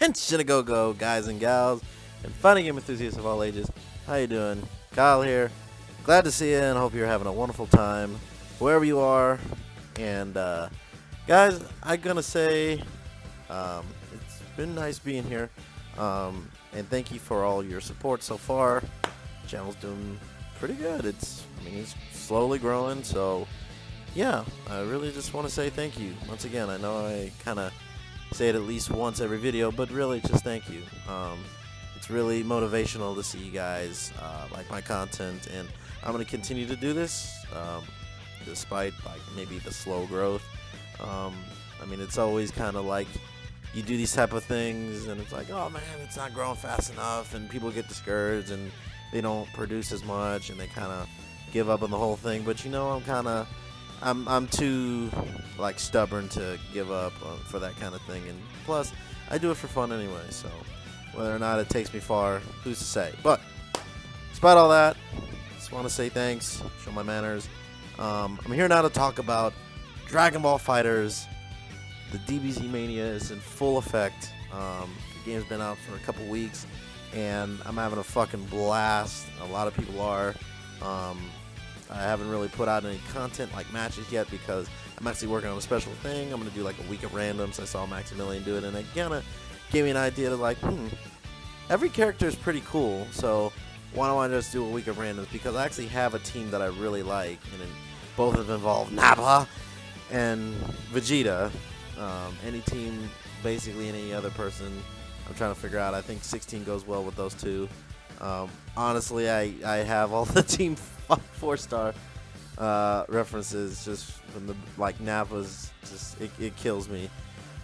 Attention, a go-go, guys and gals, and fighting game enthusiasts of all ages. How you doing? Kyle here. Glad to see you, and hope you're having a wonderful time wherever you are. And guys, I'm gonna say it's been nice being here, and thank you for all your support so far. Channel's doing pretty good. It's slowly growing, so yeah, I really just want to say thank you once again. I know I kind of say it at least once every video, but really just thank you. It's really motivational to see you guys like my content, and I'm going to continue to do this despite like maybe the slow growth. It's always kind of like you do these type of things and it's like, oh man, it's not growing fast enough, and people get discouraged and they don't produce as much and they kind of give up on the whole thing. But you know, I'm too like stubborn to give up for that kind of thing, and plus I do it for fun anyway, so whether or not it takes me far, who's to say. But despite all that, just want to say thanks, show my manners. I'm here now to talk about Dragon Ball FighterZ. The DBZ mania is in full effect. The game's been out for a couple weeks and I'm having a fucking blast. A lot of people are. I haven't really put out any content like matches yet because I'm actually working on a special thing. I'm going to do like a week of randoms. I saw Maximilian do it, and it kind of gave me an idea to like, every character is pretty cool, so why don't I just do a week of randoms? Because I actually have a team that I really like, and both have involved Nappa and Vegeta. Any team, basically any other person, I'm trying to figure out. I think 16 goes well with those two. Honestly, I have all the team 4-star references just from the like Nappa's. Just it kills me.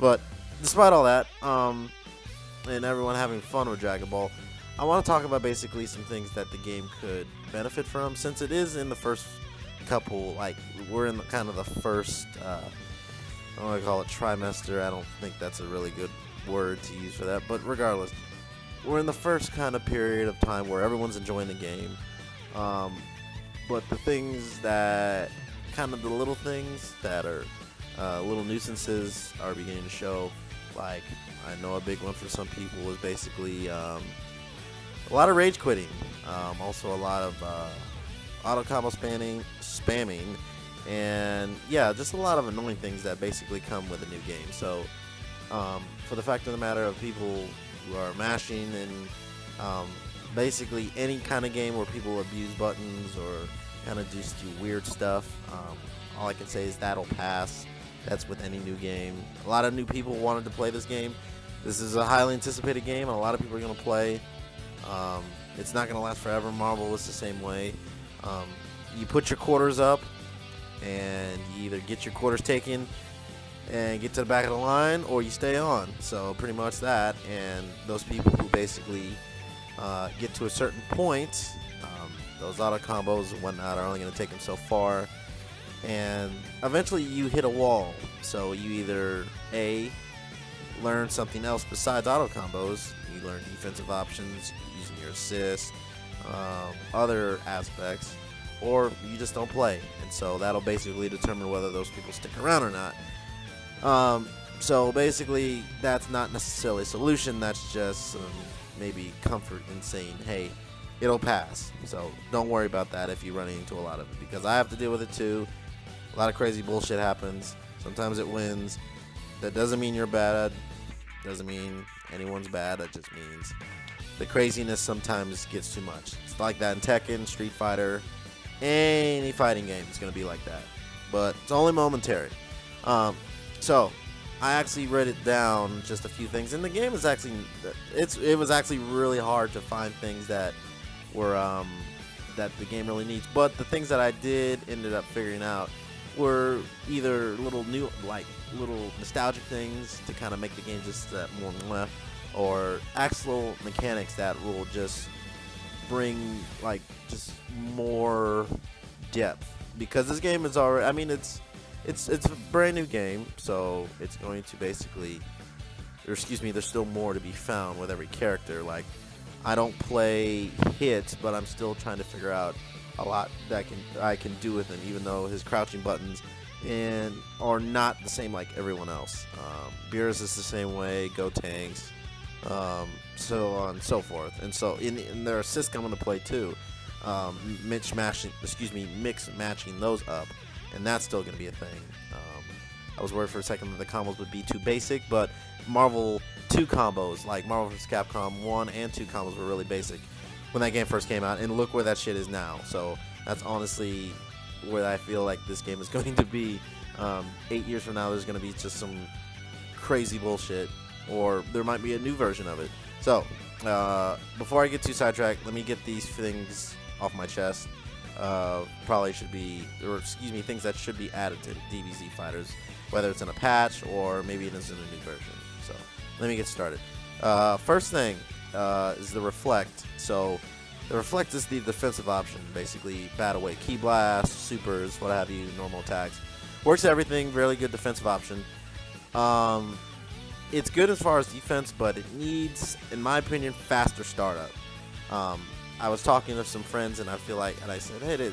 But despite all that, and everyone having fun with Dragon Ball, I want to talk about basically some things that the game could benefit from, since it is in the first couple. Like we're in kind of the first. I want to call it trimester. I don't think that's a really good word to use for that, but regardless, we're in the first kind of period of time where everyone's enjoying the game. But the things that, kind of the little things that are little nuisances are beginning to show. Like, I know a big one for some people is basically a lot of rage quitting. Also a lot of auto combo spamming, and yeah, just a lot of annoying things that basically come with a new game. So for the fact of the matter of people who are mashing and basically any kind of game where people abuse buttons or kind of just do weird stuff, all I can say is that'll pass. That's with any new game. A lot of new people wanted to play this game. This is a highly anticipated game, and a lot of people are going to play. It's not going to last forever. Marvel is the same way. You put your quarters up, and you either get your quarters taken and get to the back of the line, or you stay on. So pretty much that. And those people who basically get to a certain point, those auto combos and whatnot are only going to take them so far, and eventually you hit a wall. So you either learn something else besides auto combos. You learn defensive options using your assists, other aspects, or you just don't play. And so that'll basically determine whether those people stick around or not. So basically that's not necessarily a solution. That's just maybe comfort in saying, hey, it'll pass. So don't worry about that if you run into a lot of it, because I have to deal with it too. A lot of crazy bullshit happens. Sometimes it wins. That doesn't mean you're bad. Doesn't mean anyone's bad. That just means the craziness sometimes gets too much. It's like that in Tekken, Street Fighter, any fighting game is going to be like that. But it's only momentary. So I actually wrote it down, just a few things. And the game is actually, it was actually really hard to find things that were that the game really needs. But the things that I did ended up figuring out were either little nostalgic things to kind of make the game just more, or actual mechanics that will just bring like just more depth. Because this game is already, it's a brand new game, so it's going to basically, there's still more to be found with every character. Like, I don't play hits, but I'm still trying to figure out a lot that I can do with him, even though his crouching buttons are not the same like everyone else. Beerus is the same way, Go Tanks, so on and so forth. And so in their assists come into play too. Mix matching those up, and that's still going to be a thing. I was worried for a second that the combos would be too basic, but Marvel 2 combos, like Marvel vs. Capcom 1 and 2 combos, were really basic when that game first came out, and look where that shit is now. So that's honestly where I feel like this game is going to be. 8 years from now, there's going to be just some crazy bullshit, or there might be a new version of it. So before I get too sidetracked, let me get these things off my chest. Probably should be, or excuse me, things that should be added to DBZ Fighters, whether it's in a patch or maybe it is in a new version. So let me get started. First thing is the Reflect. So the Reflect is the defensive option, basically bat away Ki Blast, supers, what have you, normal attacks. Works everything, really good defensive option. It's good as far as defense, but it needs, in my opinion, faster startup. I was talking to some friends, and I said, hey,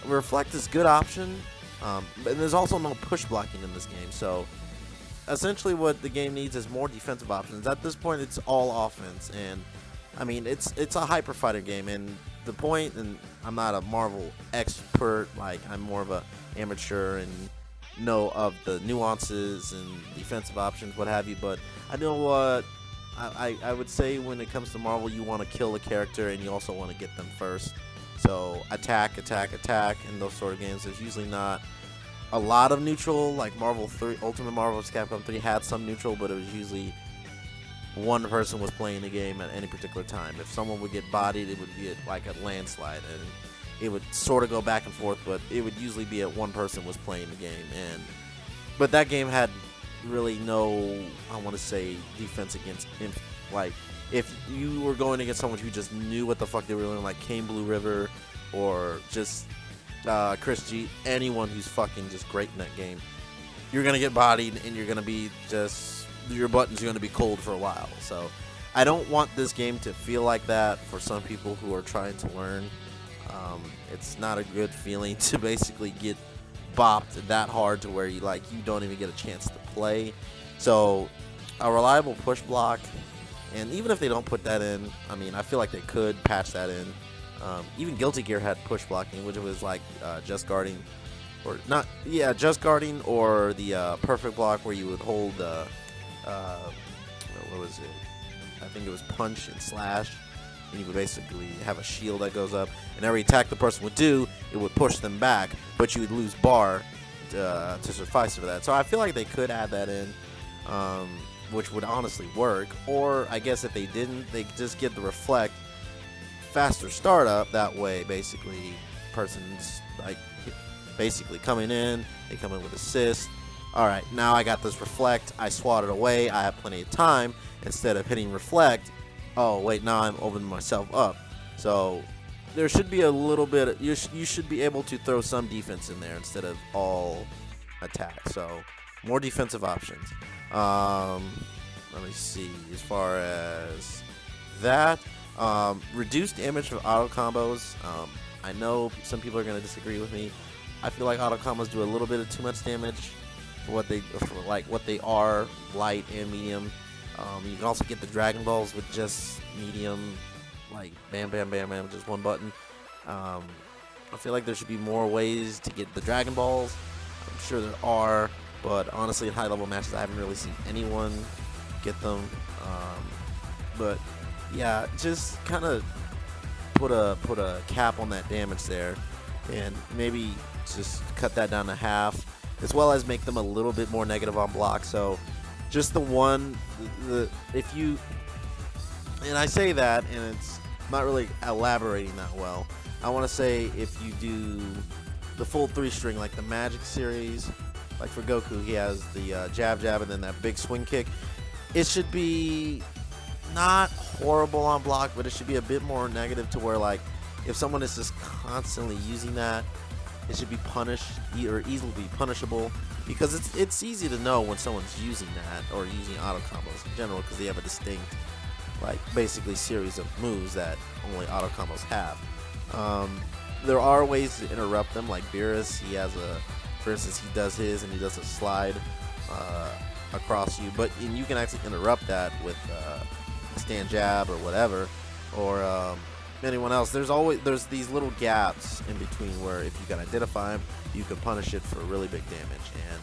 Reflect is a good option, but there's also no push blocking in this game. So essentially what the game needs is more defensive options. At this point, it's all offense, and I mean, it's a hyper fighter game, and the point, and I'm not a Marvel expert, like I'm more of a amateur and know of the nuances and defensive options, what have you, but I know what I would say when it comes to Marvel, you want to kill a character and you also want to get them first. So attack, attack, attack in those sort of games. There's usually not a lot of neutral, like Marvel 3, Ultimate Marvel vs. Capcom 3 had some neutral, but it was usually one person was playing the game at any particular time. If someone would get bodied, it would be like a landslide, and it would sort of go back and forth, but it would usually be at one person was playing the game. But that game had really no, I want to say, defense against, like, if you were going against someone who just knew what the fuck they were doing, like Kane Blue River or just Chris G, anyone who's fucking just great in that game, you're going to get bodied and you're going to be just, your buttons are going to be cold for a while. So I don't want this game to feel like that for some people who are trying to learn. It's not a good feeling to basically get bopped that hard to where you don't even get a chance to play. So a reliable push block, and even if they don't put that in, I mean, I feel like they could patch that in. Even Guilty Gear had push blocking, which was like just guarding, or not, yeah, just guarding, or the perfect block where you would hold what was it? I think it was punch and slash. And you would basically have a shield that goes up, and every attack the person would do, it would push them back, but you would lose bar to suffice for that. So I feel like they could add that in, which would honestly work. Or I guess if they didn't, they just get the Reflect, faster startup. That way, basically, person's like basically coming in, they come in with assist. All right, now I got this Reflect, I swat it away, I have plenty of time. Instead of hitting Reflect, oh wait, now I'm opening myself up. So there should be a little bit, you should be able to throw some defense in there instead of all attack. So more defensive options. Let me see, as far as that, reduced damage from auto combos. I know some people are going to disagree with me. I feel like auto combos do a little bit of too much damage for what they are, light and medium. You can also get the Dragonballs with just medium, like bam, bam, bam, bam, just one button. I feel like there should be more ways to get the Dragonballs. I'm sure there are, but honestly, in high-level matches, I haven't really seen anyone get them. But yeah, just kind of put a cap on that damage there, and maybe just cut that down to half, as well as make them a little bit more negative on block. So just if you, and I say that, and it's not really elaborating that well. I want to say if you do the full 3-string, like the Magic series, like for Goku, he has the jab, jab, and then that big swing kick. It should be not horrible on block, but it should be a bit more negative to where, like, if someone is just constantly using that, it should be punished or easily be punishable, because it's easy to know when someone's using that or using auto combos in general, because they have a distinct, like, basically series of moves that only auto combos have. There are ways to interrupt them, like Beerus, he has for instance, he does his and he does a slide across you, and you can actually interrupt that with stand jab or whatever, or anyone else. There's these little gaps in between where if you can identify them, you can punish it for really big damage. And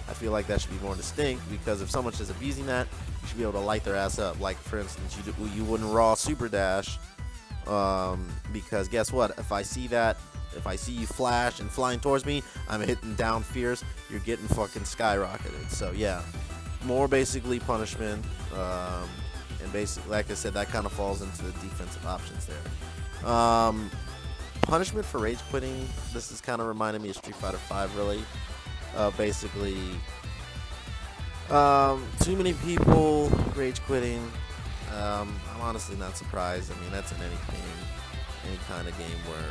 I feel like that should be more distinct, because if someone's just abusing that, you should be able to light their ass up. Like, for instance, you wouldn't raw super dash, because guess what? If I see you flash and flying towards me, I'm hitting down fierce, you're getting fucking skyrocketed. So yeah, more basically punishment, and basically, like I said, that kind of falls into the defensive options there. Punishment for rage quitting, this is kind of reminding me of Street Fighter V, really. Basically, too many people rage quitting. I'm honestly not surprised. I mean, that's in any kind of game where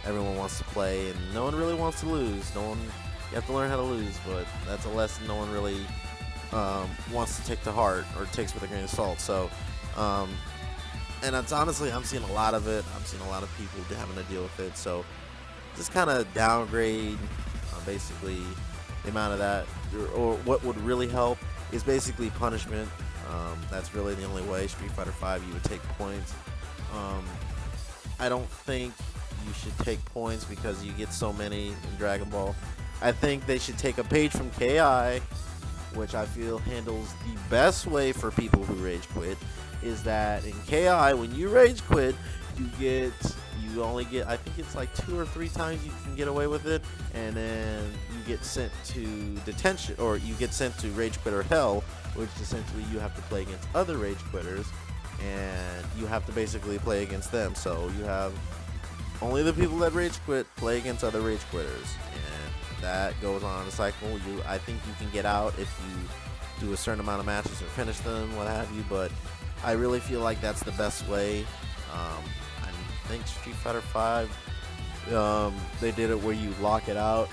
everyone wants to play and no one really wants to lose. You have to learn how to lose, but that's a lesson no one really wants to take to heart, or takes with a grain of salt. So, and it's honestly, I'm seeing a lot of it. I'm seeing a lot of people having to deal with it. So, just kind of downgrade, basically, the amount of that, or what would really help is basically punishment. That's really the only way. Street Fighter V, you would take points. I don't think you should take points because you get so many in Dragon Ball. I think they should take a page from KI, which I feel handles the best way for people who rage quit. Is that in KI, when you rage quit, you only get, I think it's like 2 or 3 times you can get away with it, and then you get sent to detention, or you get sent to rage quitter hell, which essentially you have to play against other rage quitters, and you have to basically play against them. So you have only the people that rage quit play against other rage quitters, and that goes on a cycle. I think you can get out if you do a certain amount of matches or finish them, what have you, but I really feel like that's the best way. I think Street Fighter V, they did it where you lock it out.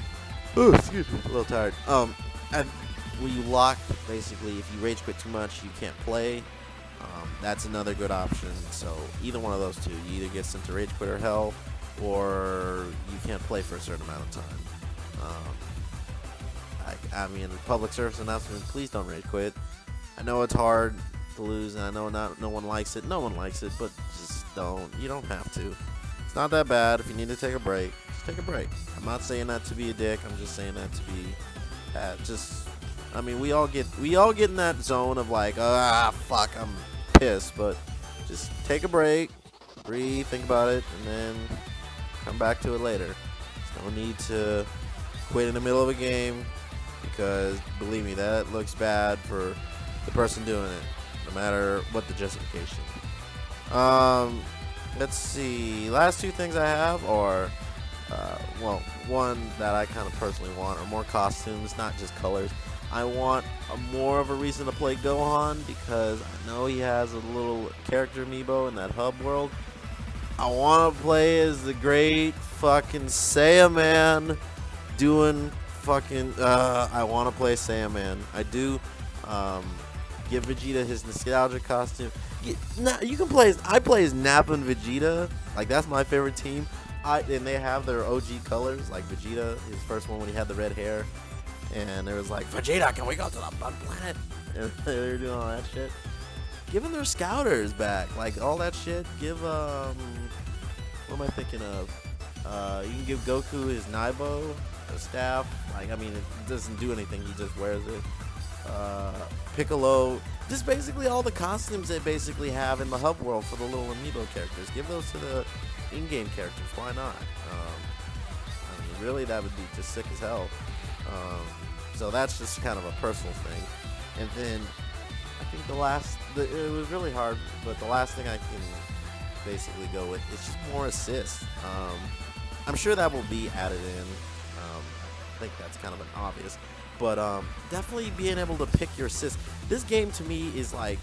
Oh, excuse me, a little tired. And where you lock, basically, if you rage quit too much, you can't play. That's another good option. So either one of those two, you either get sent to rage quit or hell, or you can't play for a certain amount of time. I mean, public service announcement: please don't rage quit. I know it's hard to lose, and I know no one likes it. No one likes it, but just don't. You don't have to. It's not that bad. If you need to take a break, just take a break. I'm not saying that to be a dick. I'm just saying that to be I mean, we all get in that zone of like, fuck, I'm pissed, but just take a break, breathe, think about it, and then come back to it later. There's no need to quit in the middle of a game, because believe me, that looks bad for the person doing it, no matter what the justification. Let's see. Last 2 things I have are, well, one that I kind of personally want are more costumes, not just colors. I want more of a reason to play Gohan, because I know he has a little character amiibo in that hub world. I want to play as the great fucking Saiyaman doing fucking, I want to play Saiyaman. I do. Give Vegeta his nostalgia costume. You can play I play as Nappa and Vegeta. Like, that's my favorite team. And they have their OG colors, like Vegeta, his first one when he had the red hair. And there was like, Vegeta, can we go to the blood planet? And they were doing all that shit. Give them their scouters back. Like, all that shit. Give, what am I thinking of? You can give Goku his Naibo, the staff. Like, I mean, it doesn't do anything. He just wears it. Piccolo. Just basically all the costumes they basically have in the hub world for the little amiibo characters. Give those to the in-game characters. Why not? I mean, really, that would be just sick as hell. So that's just kind of a personal thing. And then I think it was really hard, but the last thing I can basically go with is just more assists. I'm sure that will be added in. I think that's kind of an obvious. But definitely being able to pick your assists. This game to me is like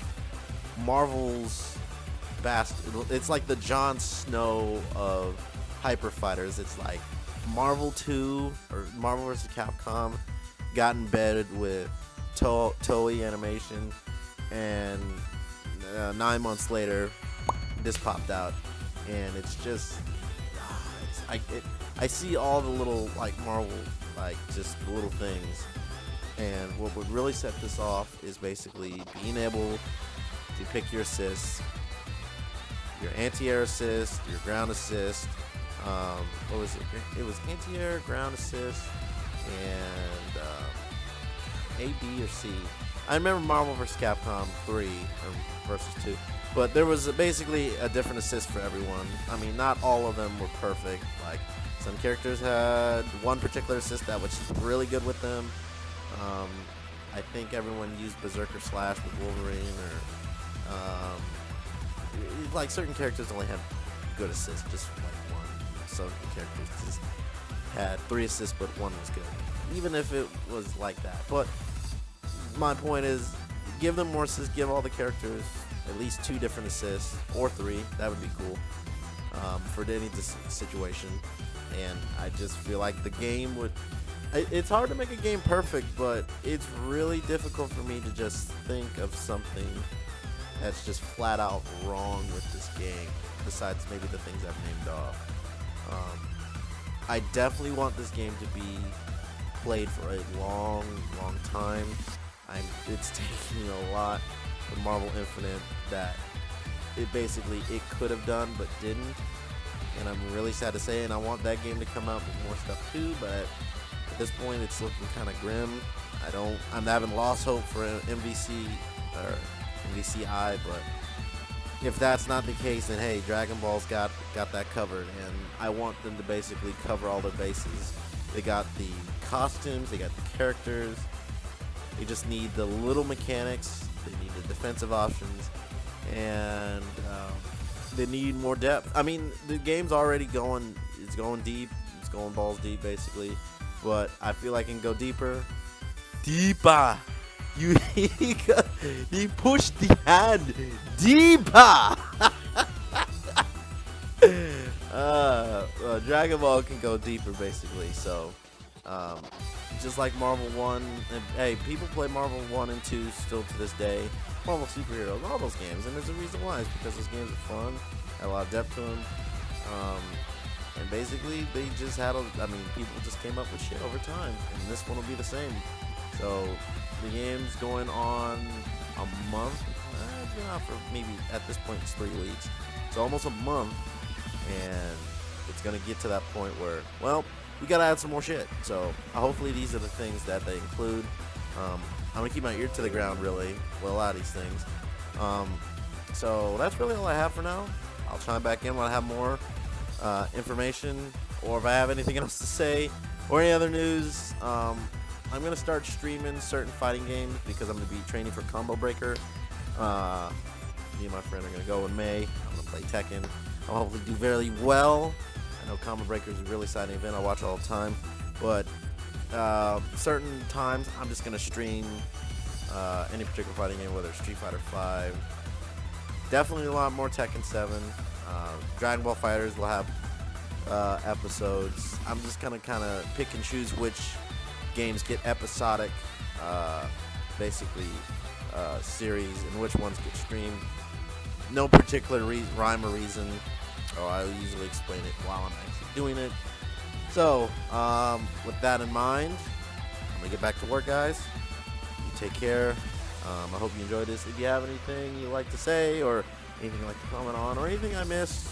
Marvel's it's like the Jon Snow of Hyper Fighters. It's like Marvel 2 or Marvel vs. Capcom got embedded with Toei Animation, and 9 months later, this popped out, and it's just, I see all the little like Marvel, like just little things, and what would really set this off is basically being able you pick your assists, your anti-air assist, your ground assist. What was it? It was anti-air, ground assist, and A, B, or C. I remember Marvel vs. Capcom 3 or versus 2, but there was basically a different assist for everyone. I mean, not all of them were perfect. Like, some characters had one particular assist that was really good with them. I think everyone used Berserker Slash with Wolverine, or like certain characters only had good assists, just like one. Some characters just had 3 assists, but 1 was good, even if it was like that. But my point is, give them more assists, give all the characters at least 2 different assists, or 3, that would be cool, for any situation. And I just feel like the game would, it's hard to make a game perfect, but it's really difficult for me to just think of something that's just flat out wrong with this game, besides maybe the things I've named off. I definitely want this game to be played for a long, long time. It's taking a lot from Marvel Infinite that it could have done but didn't, and I'm really sad to say. And I want that game to come out with more stuff too, but at this point it's looking kind of grim. I'm having lost hope for MVC or MVCI, but if that's not the case, then hey, Dragon Ball's got that covered, and I want them to basically cover all their bases. They got the costumes, they got the characters, they just need the little mechanics, they need the defensive options, and they need more depth. I mean, the game's already going deep, it's going balls deep basically, but I feel like it can go deeper. Deeper! He pushed the hand deeper. Dragon Ball can go deeper, basically. So, just like Marvel 1, and hey, people play Marvel 1 and 2 still to this day. Marvel Superheroes, all those games, and there's a reason why. It's because those games are fun, had a lot of depth to them, and basically they just had people just came up with shit over time, and this one will be the same. So. The game's going on a month. It's been out for maybe, at this point, it's 3 weeks. So almost a month. And it's going to get to that point where, well, we got to add some more shit. So hopefully these are the things that they include. I'm going to keep my ear to the ground, really, with a lot of these things. So that's really all I have for now. I'll chime back in when I have more information, or if I have anything else to say, or any other news. I'm going to start streaming certain fighting games because I'm going to be training for Combo Breaker. Me and my friend are going to go in May. I'm going to play Tekken. I'll hopefully do very well. I know Combo Breaker is a really exciting event. I watch it all the time. But certain times, I'm just going to stream any particular fighting game, whether it's Street Fighter 5. Definitely a lot more Tekken 7. Dragon Ball FighterZ will have episodes. I'm just going to kind of pick and choose which games get episodic, series, and which ones get streamed. No particular rhyme or reason, or I usually explain it while I'm actually doing it. So, with that in mind, I'm going to get back to work, guys. You take care. I hope you enjoyed this. If you have anything you'd like to say, or anything you'd like to comment on, or anything I missed,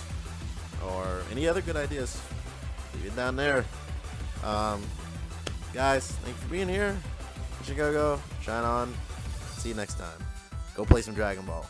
or any other good ideas, leave it down there. Guys, thanks for being here. Go, shine on. See you next time. Go play some Dragon Ball.